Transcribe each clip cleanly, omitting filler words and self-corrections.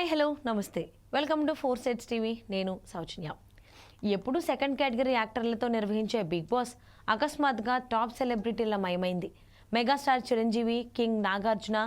Hi hello నమస్తే welcome to 4 sets TV. నేను సౌజన్య. ఎప్పుడు సెకండ్ కేటగిరీ యాక్టర్లతో నిర్వహించే బిగ్ బాస్ అకస్మాత్తుగా టాప్ సెలబ్రిటీల మయమైంది. Megastar Chiranjeevi, king Nagarjuna,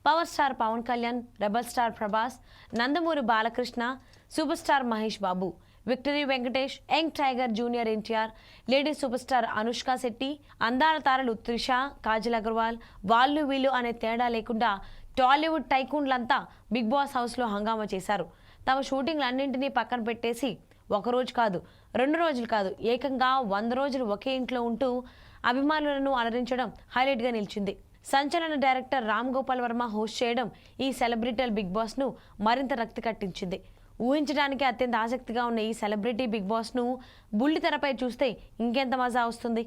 power star Pawan Kalyan, rebel star Prabhas, Nandamuri Balakrishna, super star Mahesh Babu, victory Venkatesh, young tiger junior NTR, lady super star Anushka Shetty, అందాల తారలు త్రిష, కాజల్ అగర్వాల్, వాళ్ళు వీళ్ళు అనే తేడా లేకుండా టాలీవుడ్ టైకూన్లంతా బిగ్ బాస్ హౌస్లో హంగామా చేశారు. తమ షూటింగ్లన్నింటినీ పక్కన పెట్టేసి ఒకరోజు కాదు, 2 రోజులు కాదు, ఏకంగా 100 రోజులు ఒకే ఇంట్లో ఉంటూ అభిమానులను అలరించడం హైలైట్గా నిలిచింది. సంచలన డైరెక్టర్ రామ్ గోపాల్ వర్మ హోస్ట్ చేయడం ఈ సెలబ్రిటీల బిగ్ బాస్ను మరింత రక్తి కట్టించింది. ఊహించడానికి అత్యంత ఆసక్తిగా ఉన్న ఈ సెలబ్రిటీ బిగ్ బాస్ను బుల్లి తెరపై చూస్తే ఇంకెంత మజా వస్తుంది.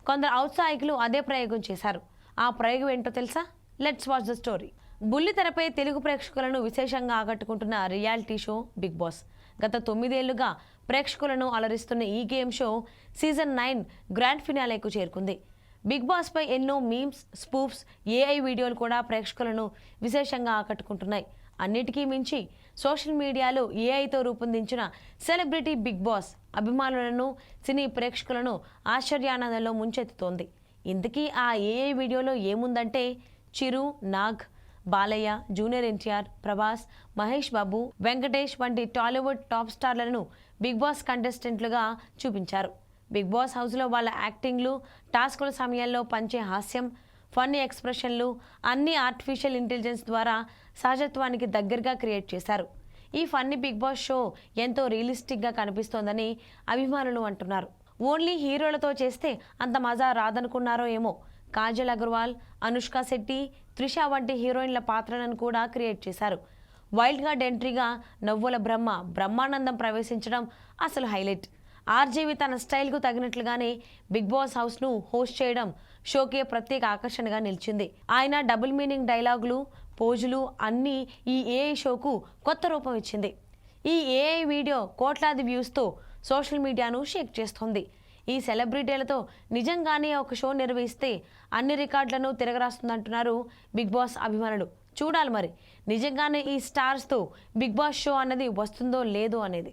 కొందరు ఔత్సాహికులు అదే ప్రయోగం చేశారు. ఆ ప్రయోగం ఏంటో తెలుసా? Let's watch the story. బుల్లి తెరపై తెలుగు ప్రేక్షకులను విశేషంగా ఆకట్టుకుంటున్న రియాలిటీ షో బిగ్ బాస్. గత 9 ఏళ్లుగా ప్రేక్షకులను అలరిస్తున్న ఈ గేమ్ షో సీజన్ 9 గ్రాండ్ ఫినాలేకు చేరుకుంది. బిగ్ బాస్పై ఎన్నో మీమ్స్, స్పూఫ్స్, ఏఐ వీడియోలు కూడా ప్రేక్షకులను విశేషంగా ఆకట్టుకుంటున్నాయి. అన్నిటికీ మించి సోషల్ మీడియాలో ఏఐతో రూపొందించిన సెలబ్రిటీ బిగ్ బాస్ అభిమానులను, సినీ ప్రేక్షకులను ఆశ్చర్యానందంలో ముంచెత్తుతోంది. ఇంతకీ ఆ ఏఐ వీడియోలో ఏముందంటే చిరు, నాగ్, బాలయ్య, జూనియర్ ఎన్టీఆర్, ప్రభాస్, మహేష్ బాబు, వెంకటేష్ వంటి టాలీవుడ్ టాప్ స్టార్లను బిగ్ బాస్ కంటెస్టెంట్లుగా చూపించారు. బిగ్ బాస్ హౌస్లో వాళ్ళ యాక్టింగ్లు, టాస్కుల సమయంలో పంచే హాస్యం, ఫన్నీ ఎక్స్ప్రెషన్లు అన్నీ ఆర్టిఫిషియల్ ఇంటెలిజెన్స్ ద్వారా సహజత్వానికి దగ్గరగా క్రియేట్ చేశారు. ఈ ఫన్నీ బిగ్ బాస్ షో ఎంతో రియలిస్టిక్గా కనిపిస్తోందని అభిమానులు అంటున్నారు. ఓన్లీ హీరోలతో చేస్తే అంత మజా రాదనుకున్నారో ఏమో. కాజల్ అగర్వాల్, అనుష్క శెట్టి, త్రిష వంటి హీరోయిన్ల పాత్రలను కూడా క్రియేట్ చేశారు. వైల్డ్ కార్డ్ ఎంట్రీగా నవ్వుల బ్రహ్మానందం ప్రవేశించడం అసలు హైలైట్. ఆర్జీవి తన స్టైల్కు తగినట్లుగానే బిగ్ బాస్ హౌస్ను హోస్ట్ చేయడం షోకే ప్రత్యేక ఆకర్షణగా నిలిచింది. ఆయన డబుల్ మీనింగ్ డైలాగులు, పోజులు అన్నీ ఈ ఏఐ షోకు కొత్త రూపం ఇచ్చింది. ఈ ఏఐ వీడియో కోట్లాది వ్యూస్తో సోషల్ మీడియాను షేక్ చేస్తోంది. ఈ సెలబ్రిటీలతో నిజంగానే ఒక షో నిర్వహిస్తే అన్ని రికార్డులను తిరగరాస్తుందంటున్నారు బిగ్ బాస్ అభిమానులు. చూడాలి మరి నిజంగానే ఈ స్టార్స్తో బిగ్ బాస్ షో అన్నది వస్తుందో లేదో అనేది.